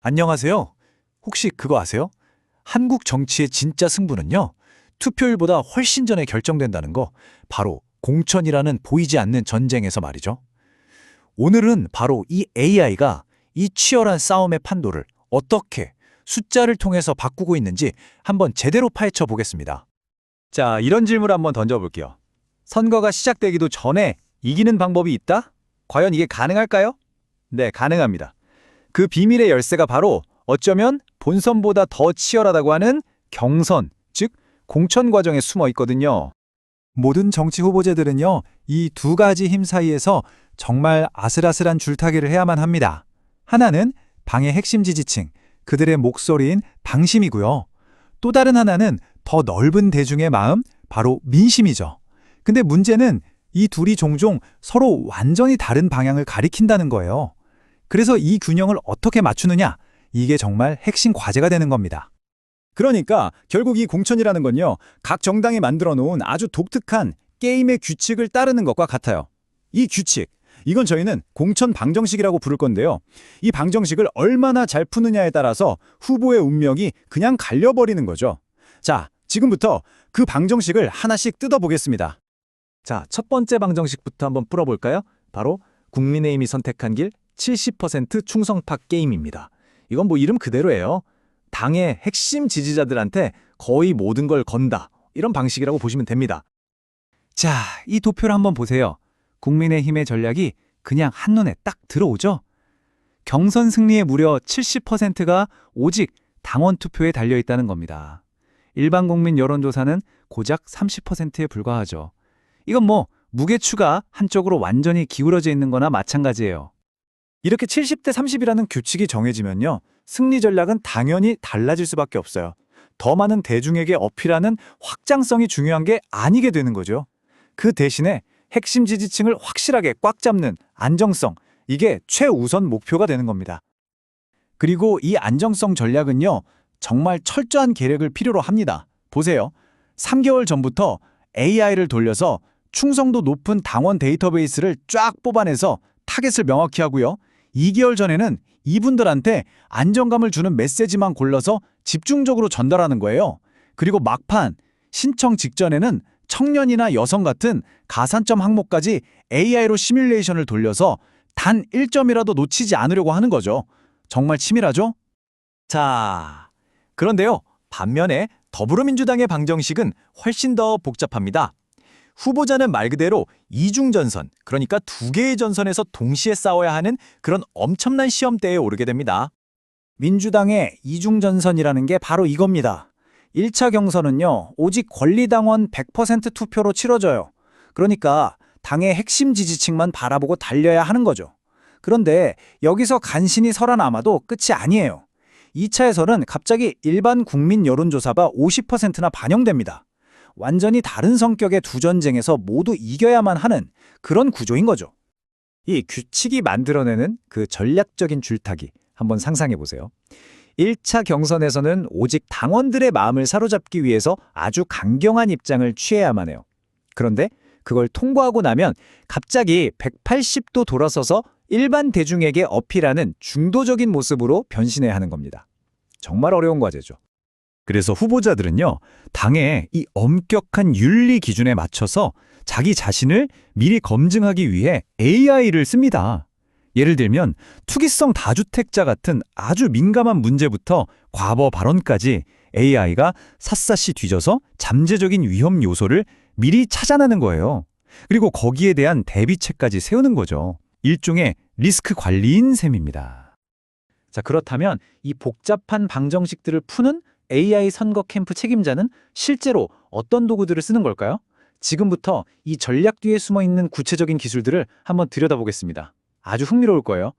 안녕하세요. 혹시 그거 아세요? 한국 정치의 진짜 승부는요, 투표율보다 훨씬 전에 결정된다는 거, 바로 공천이라는 보이지 않는 전쟁에서 말이죠. 오늘은 바로 이 AI가 이 치열한 싸움의 판도를 어떻게 숫자를 통해서 바꾸고 있는지 한번 제대로 파헤쳐 보겠습니다. 자, 이런 질문을 한번 던져볼게요. 선거가 시작되기도 전에 이기는 방법이 있다? 과연 이게 가능할까요? 네, 가능합니다. 그 비밀의 열쇠가 바로 어쩌면 본선보다 더 치열하다고 하는 경선, 즉 공천 과정에 숨어 있거든요. 모든 정치 후보자들은요, 이 두 가지 힘 사이에서 정말 아슬아슬한 줄타기를 해야만 합니다. 하나는 당의 핵심 지지층, 그들의 목소리인 방심이고요. 또 다른 하나는 더 넓은 대중의 마음, 바로 민심이죠. 근데 문제는 이 둘이 종종 서로 완전히 다른 방향을 가리킨다는 거예요. 그래서 이 균형을 어떻게 맞추느냐, 이게 정말 핵심 과제가 되는 겁니다. 그러니까 결국 이 공천이라는 건요, 각 정당이 만들어 놓은 아주 독특한 게임의 규칙을 따르는 것과 같아요. 이 규칙, 이건 저희는 공천 방정식이라고 부를 건데요. 이 방정식을 얼마나 잘 푸느냐에 따라서 후보의 운명이 그냥 갈려버리는 거죠. 자, 지금부터 그 방정식을 하나씩 뜯어보겠습니다. 자, 첫 번째 방정식부터 한번 풀어볼까요? 바로 국민의힘이 선택한 길 70% 충성파 게임입니다. 이건 뭐 이름 그대로예요. 당의 핵심 지지자들한테 거의 모든 걸 건다. 이런 방식이라고 보시면 됩니다. 자, 이 도표를 한번 보세요. 국민의힘의 전략이 그냥 한눈에 딱 들어오죠? 경선 승리의 무려 70%가 오직 당원 투표에 달려있다는 겁니다. 일반 국민 여론조사는 고작 30%에 불과하죠. 이건 뭐 무게추가 한쪽으로 완전히 기울어져 있는 거나 마찬가지예요. 이렇게 70대 30이라는 규칙이 정해지면요, 승리 전략은 당연히 달라질 수밖에 없어요. 더 많은 대중에게 어필하는 확장성이 중요한 게 아니게 되는 거죠. 그 대신에 핵심 지지층을 확실하게 꽉 잡는 안정성, 이게 최우선 목표가 되는 겁니다. 그리고 이 안정성 전략은요, 정말 철저한 계획을 필요로 합니다. 보세요. 3개월 전부터 AI를 돌려서 충성도 높은 당원 데이터베이스를 쫙 뽑아내서 타겟을 명확히 하고요. 2개월 전에는 이분들한테 안정감을 주는 메시지만 골라서 집중적으로 전달하는 거예요. 그리고 막판, 신청 직전에는 청년이나 여성 같은 가산점 항목까지 AI로 시뮬레이션을 돌려서 단 1점이라도 놓치지 않으려고 하는 거죠. 정말 치밀하죠? 자, 그런데요, 반면에 더불어민주당의 방정식은 훨씬 더 복잡합니다. 후보자는 말 그대로 이중전선, 그러니까 두 개의 전선에서 동시에 싸워야 하는 그런 엄청난 시험대에 오르게 됩니다. 민주당의 이중전선이라는 게 바로 이겁니다. 1차 경선은요, 오직 권리당원 100% 투표로 치러져요. 그러니까 당의 핵심 지지층만 바라보고 달려야 하는 거죠. 그런데 여기서 간신히 살아남아도 끝이 아니에요. 2차에서는 갑자기 일반 국민 여론조사가 50%나 반영됩니다. 완전히 다른 성격의 두 전쟁에서 모두 이겨야만 하는 그런 구조인 거죠. 이 규칙이 만들어내는 그 전략적인 줄타기, 한번 상상해 보세요. 1차 경선에서는 오직 당원들의 마음을 사로잡기 위해서 아주 강경한 입장을 취해야만 해요. 그런데 그걸 통과하고 나면 갑자기 180도 돌아서서 일반 대중에게 어필하는 중도적인 모습으로 변신해야 하는 겁니다. 정말 어려운 과제죠. 그래서 후보자들은요, 당의 이 엄격한 윤리 기준에 맞춰서 자기 자신을 미리 검증하기 위해 AI를 씁니다. 예를 들면 투기성 다주택자 같은 아주 민감한 문제부터 과거 발언까지 AI가 샅샅이 뒤져서 잠재적인 위험 요소를 미리 찾아내는 거예요. 그리고 거기에 대한 대비책까지 세우는 거죠. 일종의 리스크 관리인 셈입니다. 자, 그렇다면 이 복잡한 방정식들을 푸는 AI 선거 캠프 책임자는 실제로 어떤 도구들을 쓰는 걸까요? 지금부터 이 전략 뒤에 숨어 있는 구체적인 기술들을 한번 들여다보겠습니다. 아주 흥미로울 거예요.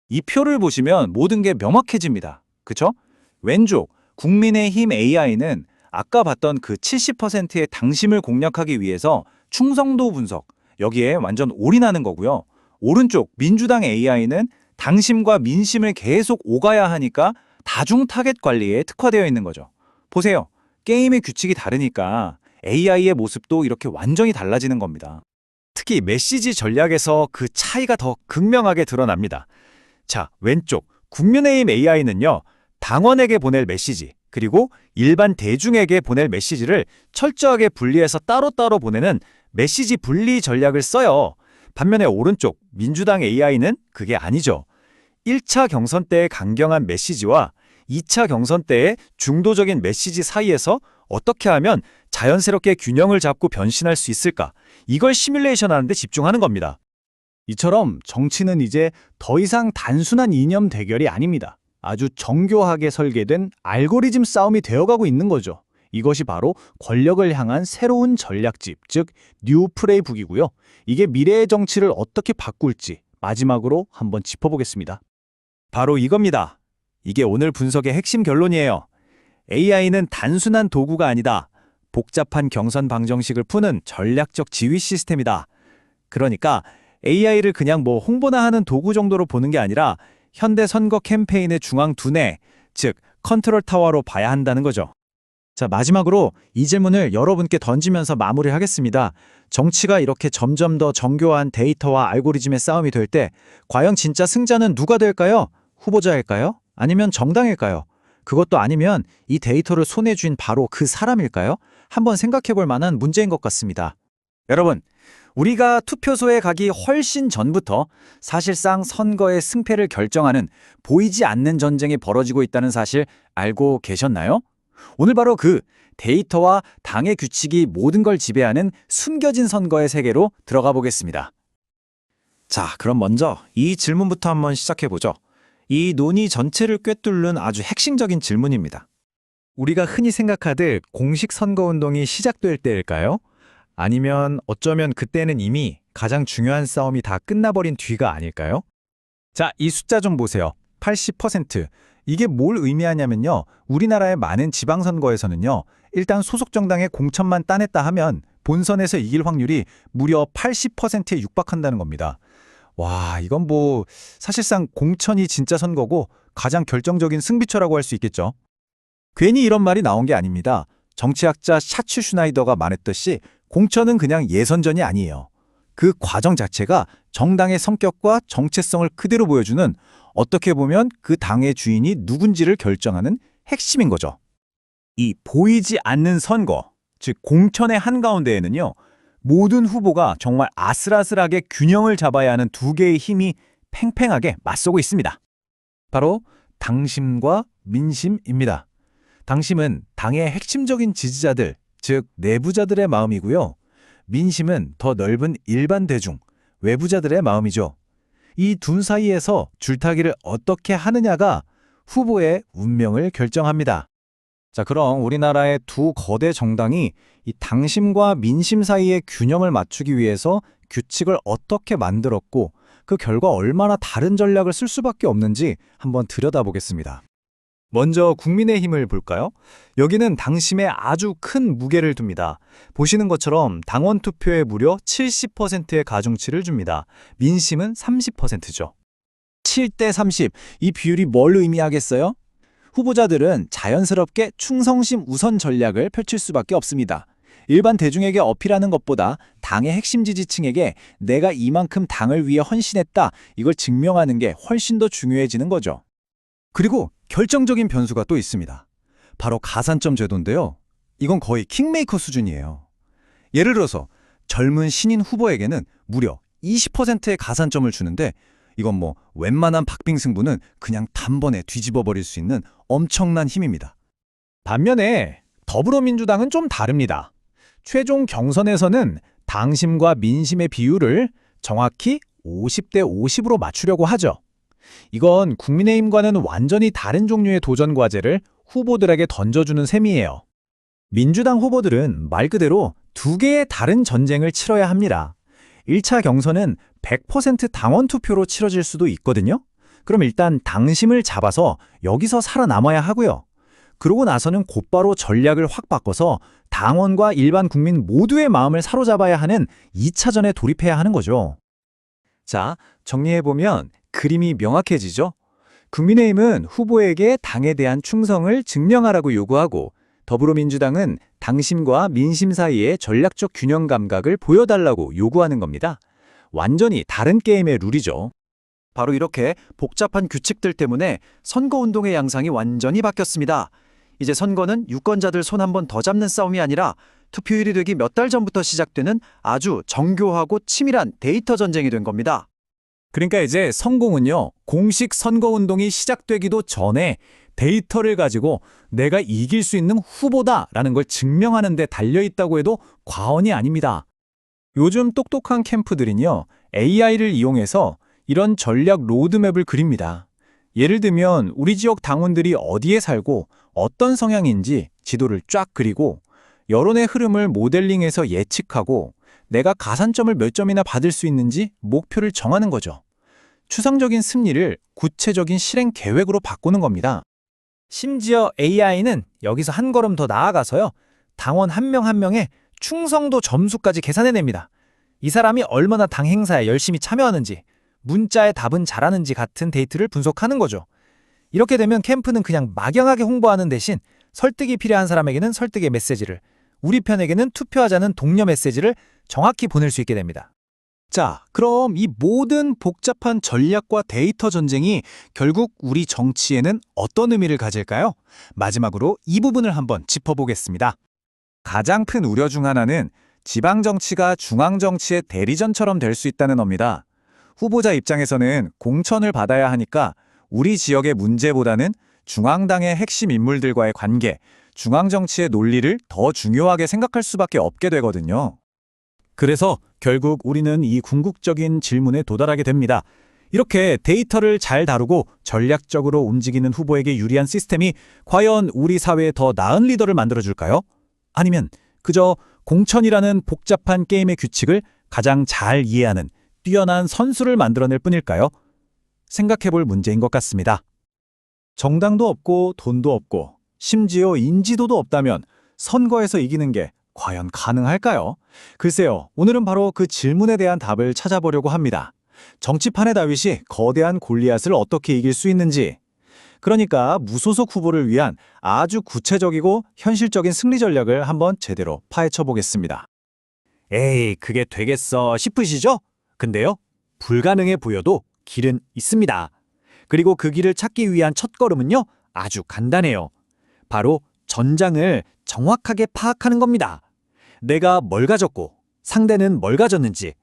이 표를 보시면 모든 게 명확해집니다. 그쵸? 왼쪽 국민의힘 AI는 아까 봤던 그 70%의 당심을 공략하기 위해서 충성도 분석, 여기에 완전 올인하는 거고요. 오른쪽 민주당 AI는 당심과 민심을 계속 오가야 하니까 다중 타겟 관리에 특화되어 있는 거죠. 보세요. 게임의 규칙이 다르니까 AI의 모습도 이렇게 완전히 달라지는 겁니다. 특히 메시지 전략에서 그 차이가 더 극명하게 드러납니다. 자, 왼쪽 국민의힘 AI는요, 당원에게 보낼 메시지, 그리고 일반 대중에게 보낼 메시지를 철저하게 분리해서 따로따로 보내는 메시지 분리 전략을 써요. 반면에 오른쪽 민주당 AI는 그게 아니죠. 1차 경선 때의 강경한 메시지와 2차 경선 때의 중도적인 메시지 사이에서 어떻게 하면 자연스럽게 균형을 잡고 변신할 수 있을까? 이걸 시뮬레이션하는 데 집중하는 겁니다. 이처럼 정치는 이제 더 이상 단순한 이념 대결이 아닙니다. 아주 정교하게 설계된 알고리즘 싸움이 되어가고 있는 거죠. 이것이 바로 권력을 향한 새로운 전략집, 즉 뉴 플레이북이고요. 이게 미래의 정치를 어떻게 바꿀지 마지막으로 한번 짚어보겠습니다. 바로 이겁니다. 이게 오늘 분석의 핵심 결론이에요. AI는 단순한 도구가 아니다. 복잡한 경선 방정식을 푸는 전략적 지휘 시스템이다. 그러니까 AI를 그냥 뭐 홍보나 하는 도구 정도로 보는 게 아니라 현대 선거 캠페인의 중앙 두뇌, 즉 컨트롤 타워로 봐야 한다는 거죠. 자, 마지막으로 이 질문을 여러분께 던지면서 마무리하겠습니다. 정치가 이렇게 점점 더 정교한 데이터와 알고리즘의 싸움이 될 때 과연 진짜 승자는 누가 될까요? 후보자일까요? 아니면 정당일까요? 그것도 아니면 이 데이터를 손에 쥔 바로 그 사람일까요? 한번 생각해 볼 만한 문제인 것 같습니다. 여러분, 우리가 투표소에 가기 훨씬 전부터 사실상 선거의 승패를 결정하는 보이지 않는 전쟁이 벌어지고 있다는 사실 알고 계셨나요? 오늘 바로 그 데이터와 당의 규칙이 모든 걸 지배하는 숨겨진 선거의 세계로 들어가 보겠습니다. 자, 그럼 먼저 이 질문부터 한번 시작해 보죠. 이 논의 전체를 꿰뚫는 아주 핵심적인 질문입니다. 우리가 흔히 생각하듯 공식 선거운동이 시작될 때일까요? 아니면 어쩌면 그때는 이미 가장 중요한 싸움이 다 끝나버린 뒤가 아닐까요? 자, 이 숫자 좀 보세요. 80%. 이게 뭘 의미하냐면요. 우리나라의 많은 지방선거에서는요. 일단 소속 정당의 공천만 따냈다 하면 본선에서 이길 확률이 무려 80%에 육박한다는 겁니다. 와, 이건 뭐 사실상 공천이 진짜 선거고 가장 결정적인 승비처라고 할 수 있겠죠. 괜히 이런 말이 나온 게 아닙니다. 정치학자 샤츠 슈나이더가 말했듯이 공천은 그냥 예선전이 아니에요. 그 과정 자체가 정당의 성격과 정체성을 그대로 보여주는, 어떻게 보면 그 당의 주인이 누군지를 결정하는 핵심인 거죠. 이 보이지 않는 선거, 즉 공천의 한가운데에는요. 모든 후보가 정말 아슬아슬하게 균형을 잡아야 하는 두 개의 힘이 팽팽하게 맞서고 있습니다. 바로 당심과 민심입니다. 당심은 당의 핵심적인 지지자들, 즉 내부자들의 마음이고요. 민심은 더 넓은 일반 대중, 외부자들의 마음이죠. 이 둘 사이에서 줄타기를 어떻게 하느냐가 후보의 운명을 결정합니다. 자, 그럼 우리나라의 두 거대 정당이 이 당심과 민심 사이의 균형을 맞추기 위해서 규칙을 어떻게 만들었고 그 결과 얼마나 다른 전략을 쓸 수밖에 없는지 한번 들여다보겠습니다. 먼저 국민의힘을 볼까요? 여기는 당심에 아주 큰 무게를 둡니다. 보시는 것처럼 당원 투표에 무려 70%의 가중치를 줍니다. 민심은 30%죠. 7대 30, 이 비율이 뭘 의미하겠어요? 후보자들은 자연스럽게 충성심 우선 전략을 펼칠 수밖에 없습니다. 일반 대중에게 어필하는 것보다 당의 핵심 지지층에게 내가 이만큼 당을 위해 헌신했다, 이걸 증명하는 게 훨씬 더 중요해지는 거죠. 그리고 결정적인 변수가 또 있습니다. 바로 가산점 제도인데요. 이건 거의 킹메이커 수준이에요. 예를 들어서 젊은 신인 후보에게는 무려 20%의 가산점을 주는데 이건 뭐 웬만한 박빙 승부는 그냥 단번에 뒤집어 버릴 수 있는 엄청난 힘입니다. 반면에 더불어민주당은 좀 다릅니다. 최종 경선에서는 당심과 민심의 비율을 정확히 50대 50으로 맞추려고 하죠. 이건 국민의힘과는 완전히 다른 종류의 도전 과제를 후보들에게 던져주는 셈이에요. 민주당 후보들은 말 그대로 두 개의 다른 전쟁을 치러야 합니다. 1차 경선은 100% 당원 투표로 치러질 수도 있거든요. 그럼 일단 당심을 잡아서 여기서 살아남아야 하고요. 그러고 나서는 곧바로 전략을 확 바꿔서 당원과 일반 국민 모두의 마음을 사로잡아야 하는 2차전에 돌입해야 하는 거죠. 자, 정리해보면 그림이 명확해지죠? 국민의힘은 후보에게 당에 대한 충성을 증명하라고 요구하고 더불어민주당은 당심과 민심 사이의 전략적 균형 감각을 보여달라고 요구하는 겁니다. 완전히 다른 게임의 룰이죠. 바로 이렇게 복잡한 규칙들 때문에 선거운동의 양상이 완전히 바뀌었습니다. 이제 선거는 유권자들 손 한 번 더 잡는 싸움이 아니라 투표율이 되기 몇 달 전부터 시작되는 아주 정교하고 치밀한 데이터 전쟁이 된 겁니다. 그러니까 이제 선공은요, 공식 선거운동이 시작되기도 전에 데이터를 가지고 내가 이길 수 있는 후보다라는 걸 증명하는 데 달려있다고 해도 과언이 아닙니다. 요즘 똑똑한 캠프들은요, AI를 이용해서 이런 전략 로드맵을 그립니다. 예를 들면 우리 지역 당원들이 어디에 살고 어떤 성향인지 지도를 쫙 그리고 여론의 흐름을 모델링해서 예측하고 내가 가산점을 몇 점이나 받을 수 있는지 목표를 정하는 거죠. 추상적인 승리를 구체적인 실행 계획으로 바꾸는 겁니다. 심지어 AI는 여기서 한 걸음 더 나아가서요. 당원 한 명 한 명의 충성도 점수까지 계산해냅니다. 이 사람이 얼마나 당 행사에 열심히 참여하는지, 문자에 답은 잘하는지 같은 데이터를 분석하는 거죠. 이렇게 되면 캠프는 그냥 막연하게 홍보하는 대신 설득이 필요한 사람에게는 설득의 메시지를, 우리 편에게는 투표하자는 독려 메시지를 정확히 보낼 수 있게 됩니다. 자, 그럼 이 모든 복잡한 전략과 데이터 전쟁이 결국 우리 정치에는 어떤 의미를 가질까요? 마지막으로 이 부분을 한번 짚어보겠습니다. 가장 큰 우려 중 하나는 지방 정치가 중앙 정치의 대리전처럼 될 수 있다는 겁니다. 후보자 입장에서는 공천을 받아야 하니까 우리 지역의 문제보다는 중앙당의 핵심 인물들과의 관계, 중앙 정치의 논리를 더 중요하게 생각할 수밖에 없게 되거든요. 그래서 결국 우리는 이 궁극적인 질문에 도달하게 됩니다. 이렇게 데이터를 잘 다루고 전략적으로 움직이는 후보에게 유리한 시스템이 과연 우리 사회에 더 나은 리더를 만들어줄까요? 아니면 그저 공천이라는 복잡한 게임의 규칙을 가장 잘 이해하는 뛰어난 선수를 만들어낼 뿐일까요? 생각해볼 문제인 것 같습니다. 정당도 없고 돈도 없고 심지어 인지도도 없다면 선거에서 이기는 게 과연 가능할까요? 글쎄요, 오늘은 바로 그 질문에 대한 답을 찾아보려고 합니다. 정치판의 다윗이 거대한 골리앗을 어떻게 이길 수 있는지, 그러니까 무소속 후보를 위한 아주 구체적이고 현실적인 승리 전략을 한번 제대로 파헤쳐 보겠습니다. 에이, 그게 되겠어 싶으시죠? 근데요, 불가능해 보여도 길은 있습니다. 그리고 그 길을 찾기 위한 첫걸음은요, 아주 간단해요. 바로 전장을 정확하게 파악하는 겁니다. 내가 뭘 가졌고 상대는 뭘 가졌는지,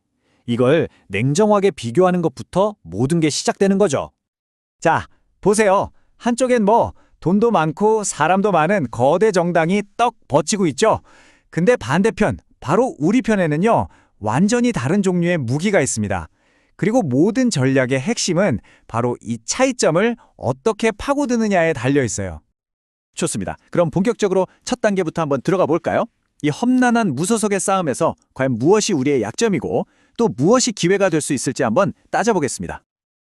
이걸 냉정하게 비교하는 것부터 모든 게 시작되는 거죠. 자, 보세요. 한쪽엔 돈도 많고 사람도 많은 거대 정당이 떡 버티고 있죠. 근데 반대편, 바로 우리 편에는요, 완전히 다른 종류의 무기가 있습니다. 그리고 모든 전략의 핵심은 바로 이 차이점을 어떻게 파고드느냐에 달려 있어요. 좋습니다. 그럼 본격적으로 첫 단계부터 한번 들어가 볼까요? 이 험난한 무소속의 싸움에서 과연 무엇이 우리의 약점이고 또 무엇이 기회가 될 수 있을지 한번 따져보겠습니다.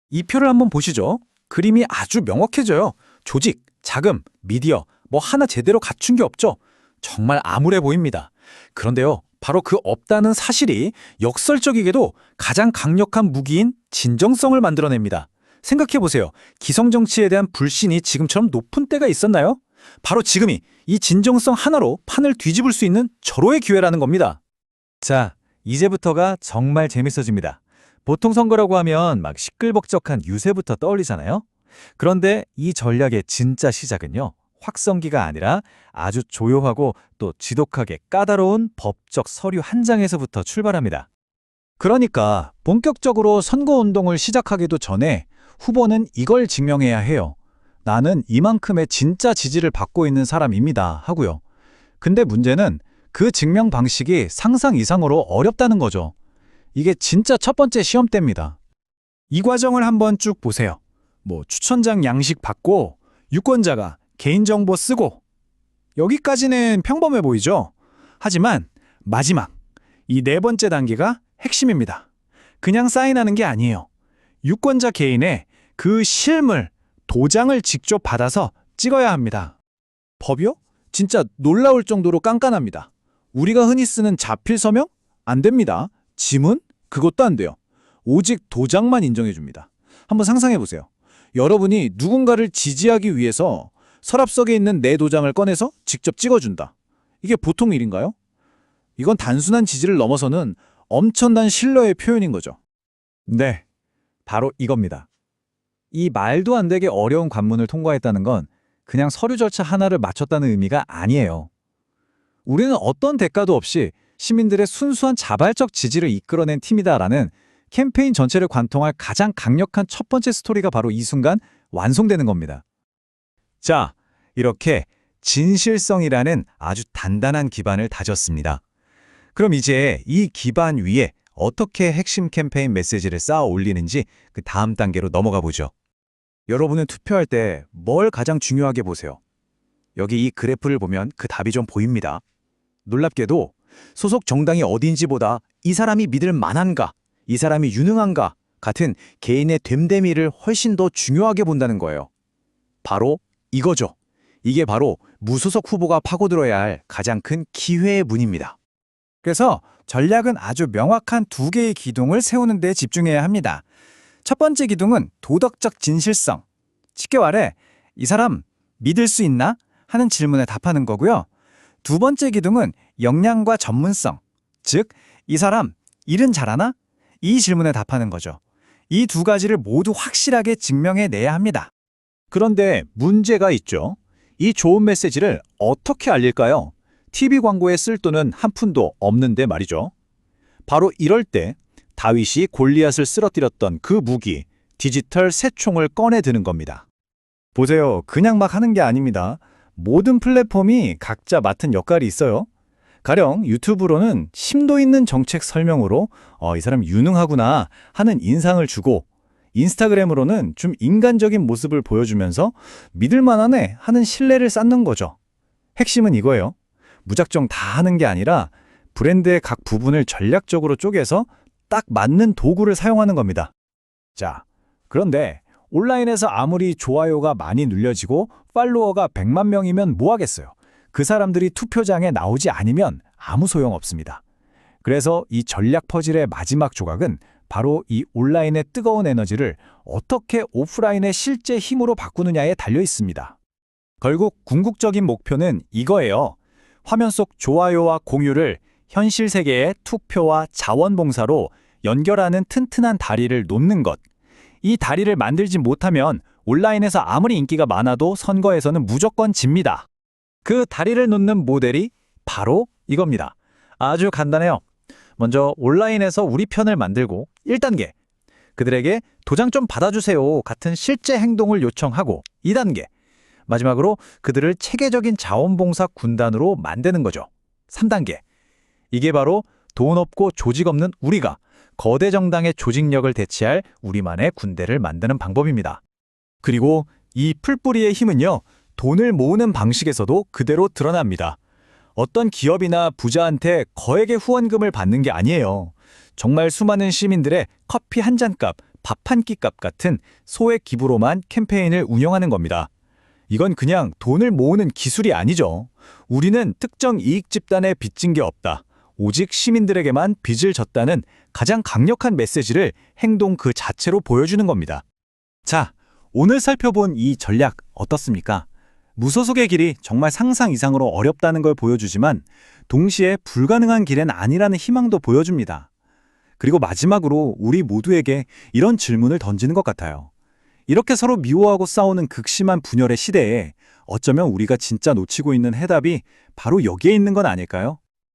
이 표를 한번 보시죠. 그림이 아주 명확해져요. 조직, 자금, 미디어, 하나 제대로 갖춘 게 없죠. 정말 암울해 보입니다. 그런데요, 바로 그 없다는 사실이 역설적이게도 가장 강력한 무기인 진정성을 만들어냅니다. 생각해보세요. 기성정치에 대한 불신이 지금처럼 높은 때가 있었나요? 바로 지금이 이 진정성 하나로 판을 뒤집을 수 있는 절호의 기회라는 겁니다. 자, 이제부터가 정말 재밌어집니다. 보통 선거라고 하면 막 시끌벅적한 유세부터 떠올리잖아요. 그런데 이 전략의 진짜 시작은요, 확성기가 아니라 아주 조용하고 또 지독하게 까다로운 법적 서류 한 장에서부터 출발합니다. 그러니까 본격적으로 선거운동을 시작하기도 전에 후보는 이걸 증명해야 해요. 나는 이만큼의 진짜 지지를 받고 있는 사람입니다 하고요. 근데 문제는 그 증명 방식이 상상 이상으로 어렵다는 거죠. 이게 진짜 첫 번째 시험대입니다. 이 과정을 한번 쭉 보세요. 추천장 양식 받고 유권자가 개인정보 쓰고, 여기까지는 평범해 보이죠? 하지만 마지막, 이 네 번째 단계가 핵심입니다. 그냥 사인하는 게 아니에요. 유권자 개인의 그 실물, 도장을 직접 받아서 찍어야 합니다. 법이요? 진짜 놀라울 정도로 깐깐합니다. 우리가 흔히 쓰는 자필 서명? 안 됩니다. 지문? 그것도 안 돼요. 오직 도장만 인정해줍니다. 한번 상상해보세요. 여러분이 누군가를 지지하기 위해서 서랍속에 있는 내 도장을 꺼내서 직접 찍어준다. 이게 보통 일인가요? 이건 단순한 지지를 넘어서는 엄청난 신뢰의 표현인 거죠. 네, 바로 이겁니다. 이 말도 안 되게 어려운 관문을 통과했다는 건 그냥 서류 절차 하나를 마쳤다는 의미가 아니에요. 우리는 어떤 대가도 없이 시민들의 순수한 자발적 지지를 이끌어낸 팀이다라는 캠페인 전체를 관통할 가장 강력한 첫 번째 스토리가 바로 이 순간 완성되는 겁니다. 자, 이렇게 진실성이라는 아주 단단한 기반을 다졌습니다. 그럼 이제 이 기반 위에 어떻게 핵심 캠페인 메시지를 쌓아 올리는지 그 다음 단계로 넘어가 보죠. 여러분은 투표할 때 뭘 가장 중요하게 보세요? 여기 이 그래프를 보면 그 답이 좀 보입니다. 놀랍게도 소속 정당이 어딘지보다 이 사람이 믿을 만한가, 이 사람이 유능한가 같은 개인의 됨됨이를 훨씬 더 중요하게 본다는 거예요. 바로 이거죠. 이게 바로 무소속 후보가 파고들어야 할 가장 큰 기회의 문입니다. 그래서 전략은 아주 명확한 두 개의 기둥을 세우는 데 집중해야 합니다. 첫 번째 기둥은 도덕적 진실성. 쉽게 말해 이 사람 믿을 수 있나? 하는 질문에 답하는 거고요. 두 번째 기둥은 역량과 전문성. 즉, 이 사람 일은 잘하나? 이 질문에 답하는 거죠. 이 두 가지를 모두 확실하게 증명해내야 합니다. 그런데 문제가 있죠. 이 좋은 메시지를 어떻게 알릴까요? TV 광고에 쓸 돈은 한 푼도 없는데 말이죠. 바로 이럴 때 다윗이 골리앗을 쓰러뜨렸던 그 무기, 디지털 새총을 꺼내 드는 겁니다. 보세요. 그냥 막 하는 게 아닙니다. 모든 플랫폼이 각자 맡은 역할이 있어요. 가령 유튜브로는 심도 있는 정책 설명으로 이 사람 유능하구나 하는 인상을 주고, 인스타그램으로는 좀 인간적인 모습을 보여주면서 믿을만하네 하는 신뢰를 쌓는 거죠. 핵심은 이거예요. 무작정 다 하는 게 아니라 브랜드의 각 부분을 전략적으로 쪼개서 딱 맞는 도구를 사용하는 겁니다. 자, 그런데 온라인에서 아무리 좋아요가 많이 눌려지고 팔로워가 100만 명이면 뭐 하겠어요? 그 사람들이 투표장에 나오지 않으면 아무 소용 없습니다. 그래서 이 전략 퍼즐의 마지막 조각은 바로 이 온라인의 뜨거운 에너지를 어떻게 오프라인의 실제 힘으로 바꾸느냐에 달려 있습니다. 결국 궁극적인 목표는 이거예요. 화면 속 좋아요와 공유를 현실 세계의 투표와 자원봉사로 연결하는 튼튼한 다리를 놓는 것. 이 다리를 만들지 못하면 온라인에서 아무리 인기가 많아도 선거에서는 무조건 집니다. 그 다리를 놓는 모델이 바로 이겁니다. 아주 간단해요. 먼저 온라인에서 우리 편을 만들고 1단계, 그들에게 도장 좀 받아주세요 같은 실제 행동을 요청하고 2단계, 마지막으로 그들을 체계적인 자원봉사 군단으로 만드는 거죠. 3단계, 이게 바로 돈 없고 조직 없는 우리가 거대 정당의 조직력을 대체할 우리만의 군대를 만드는 방법입니다. 그리고 이 풀뿌리의 힘은요, 돈을 모으는 방식에서도 그대로 드러납니다. 어떤 기업이나 부자한테 거액의 후원금을 받는 게 아니에요. 정말 수많은 시민들의 커피 한 잔값, 밥 한 끼값 같은 소액 기부로만 캠페인을 운영하는 겁니다. 이건 그냥 돈을 모으는 기술이 아니죠. 우리는 특정 이익 집단에 빚진 게 없다. 오직 시민들에게만 빚을 졌다는 가장 강력한 메시지를 행동 그 자체로 보여주는 겁니다. 자, 오늘 살펴본 이 전략 어떻습니까? 무소속의 길이 정말 상상 이상으로 어렵다는 걸 보여주지만 동시에 불가능한 길은 아니라는 희망도 보여줍니다. 그리고 마지막으로 우리 모두에게 이런 질문을 던지는 것 같아요. 이렇게 서로 미워하고 싸우는 극심한 분열의 시대에 어쩌면 우리가 진짜 놓치고 있는 해답이 바로 여기에 있는 건 아닐까요?